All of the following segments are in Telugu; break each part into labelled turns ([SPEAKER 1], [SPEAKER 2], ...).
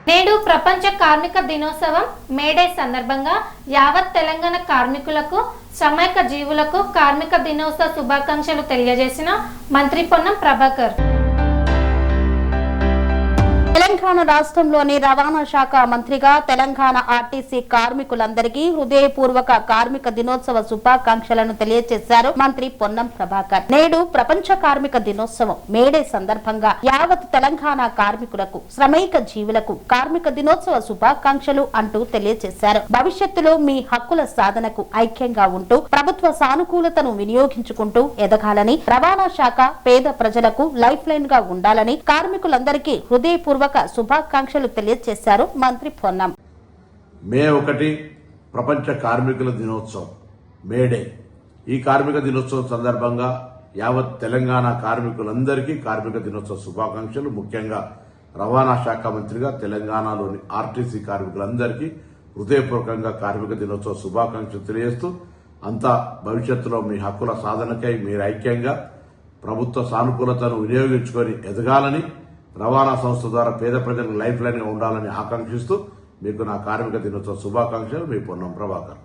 [SPEAKER 1] నేడు ప్రపంచ కార్మిక దినోత్సవం మేడే సందర్భంగా యావత్ తెలంగాణ కార్మికులకు శ్రామిక జీవులకు కార్మిక దినోత్సవ శుభాకాంక్షలు తెలియజేసిన మంత్రి పొన్నం ప్రభాకర్.
[SPEAKER 2] తెలంగాణ రాష్ట్రంలోని రవాణా శాఖ మంత్రిగా తెలంగాణ ఆర్టీసీ కార్మికులందరికీ హృదయపూర్వక కార్మిక దినోత్సవ శుభాకాంక్షలను తెలియజేశారు మంత్రి పొన్నం ప్రభాకర్. నేడు ప్రపంచ కార్మిక దినోత్సవం మేడే సందర్భంగా యావత్ తెలంగాణ కార్మికులకు శ్రామిక జీవులకు కార్మిక దినోత్సవ శుభాకాంక్షలు అంటూ తెలియజేశారు. భవిష్యత్తులో మీ హక్కుల సాధనకు ఐక్యంగా ఉంటూ ప్రభుత్వ సానుకూలతను వినియోగించుకుంటూ ఎదగాలని, రవాణా శాఖ పేద ప్రజలకు లైఫ్ లైన్ గా ఉండాలని కార్మికులందరికీ హృదయపూర్వక శుభాకాంక్షలు తెలియజేశారు మంత్రి పొన్నం.
[SPEAKER 3] మే 1 ప్రపంచ కార్మికుల దినోత్సవం మేడే. ఈ కార్మిక దినోత్సవం సందర్భంగా యావత్ తెలంగాణ కార్మికులందరికీ కార్మిక దినోత్సవ శుభాకాంక్షలు. ముఖ్యంగా రవాణా శాఖ మంత్రిగా తెలంగాణలోని ఆర్టీసీ కార్మికులందరికీ హృదయపూర్వకంగా కార్మిక దినోత్సవ శుభాకాంక్షలు తెలియజేస్తూ, అంతా భవిష్యత్తులో మీ హక్కుల సాధనకై మీరు ఐక్యంగా ప్రభుత్వ సానుకూలతను వినియోగించుకొని ఎదగాలని, రవాణా సంస్థ ద్వారా పేద ప్రజలకు లైఫ్ లైన్ గా ఉండాలని ఆకాంక్షిస్తూ మీకు నా కార్మిక దినోత్సవ శుభాకాంక్షలు. మీ పొన్నం ప్రభాకర్.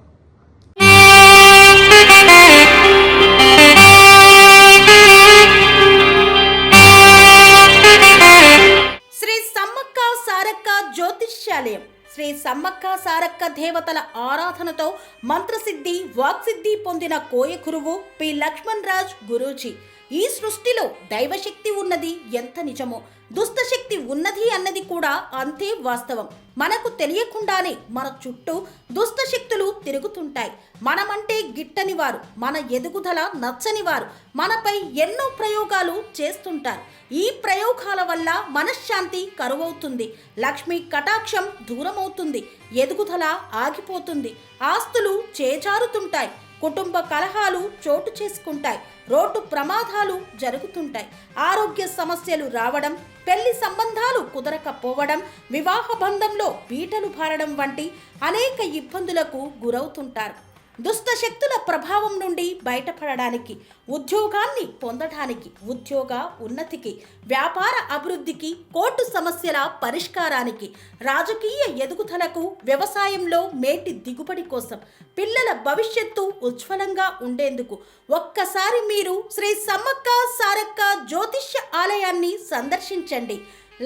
[SPEAKER 4] శ్రీ సమ్మక్క సారక్క జ్యోతిష్యాలయం శ్రీ సమ్మక్క సారక్క దేవతల ఆరాధనతో మంత్రసిద్ధి వాక్సిద్ధి పొందిన కోయకురువు పి లక్ష్మణ్ రాజ్ గురూజీ. ఈ సృష్టిలో దైవశక్తి ఉన్నది ఎంత నిజమో, దుష్టశక్తి ఉన్నది అన్నది కూడా అంతే వాస్తవం. మనకు తెలియకుండానే మన చుట్టూ దుష్టశక్తులు తిరుగుతుంటాయి. మనమంటే గిట్టని వారు, మన ఎదుగుదల నచ్చని వారు మనపై ఎన్నో ప్రయోగాలు చేస్తుంటారు. ఈ ప్రయోగాల వల్ల మనశ్శాంతి కరువవుతుంది, లక్ష్మీ కటాక్షం దూరమవుతుంది, ఎదుగుదల ఆగిపోతుంది, ఆస్తులు చేజారుతుంటాయి, కుటుంబ కలహాలు చోటు చేసుకుంటాయి, రోడ్డు ప్రమాదాలు జరుగుతుంటాయి, ఆరోగ్య సమస్యలు రావడం, పెళ్లి సంబంధాలు కుదరకపోవడం, వివాహ బంధంలో బీటలు భారడం వంటి అనేక ఇబ్బందులకు గురవుతుంటారు. దుష్ట శక్తుల ప్రభావం నుండి బయటపడడానికి, ఉద్యోగాన్ని పొందడానికి, ఉద్యోగ ఉన్నతికి, వ్యాపార అభివృద్ధికి, కోర్టు సమస్యల పరిష్కారానికి, రాజకీయ ఎదుగుదలకు, వ్యవసాయంలో మేటి దిగుబడి కోసం, పిల్లల భవిష్యత్తు ఉజ్వలంగా ఉండేందుకు ఒక్కసారి మీరు శ్రీ సమ్మక్క సారక్క జ్యోతిష్య ఆలయాన్ని సందర్శించండి.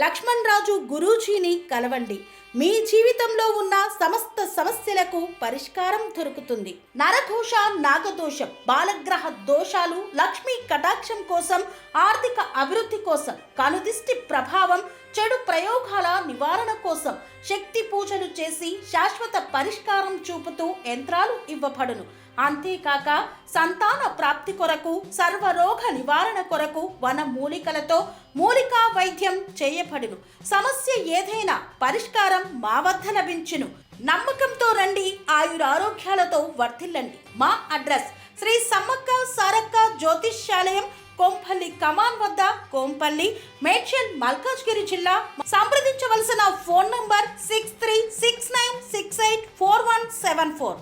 [SPEAKER 4] లక్ష్మణ్ రాజు గురూజీని కలవండి. మీ జీవితంలో ఉన్న సమస్త సమస్యలకు పరిష్కారం దొరుకుతుంది. నరఘోష, నాగదోషం, బాలగ్రహ దోషాలు, లక్ష్మీ కటాక్షం కోసం, ఆర్థిక అభివృద్ధి కోసం, కనుదిష్టి ప్రభావం, చెడు ప్రయోగాల నివారణ కోసం శక్తి పూజలు చేసి శాశ్వత పరిష్కారం చూపుతూ యంత్రాలు ఇవ్వబడును. అంతేకాక సంతాన ప్రాప్తి కొరకు, సర్వరోగ నివారణ కొరకు వన మూలికలతో మూలికా వైద్యం చేయబడును. సమస్య ఏదైనా పరిష్కారం మా వద్ద లభించును. నమ్మకంతో రండి, ఆయురారోగ్యాలతో వర్ధిల్లండి. మా అడ్రస్ శ్రీ సమ్మక్క సారక్క జ్యోతిష్యాలయం, కోంపల్లి కమాన్ వద్ద, కోంపల్లి, మేడ్చల్, మల్కాజ్గిరి జిల్లా. సంప్రదించవలసిన ఫోన్ నంబర్ 6369684174.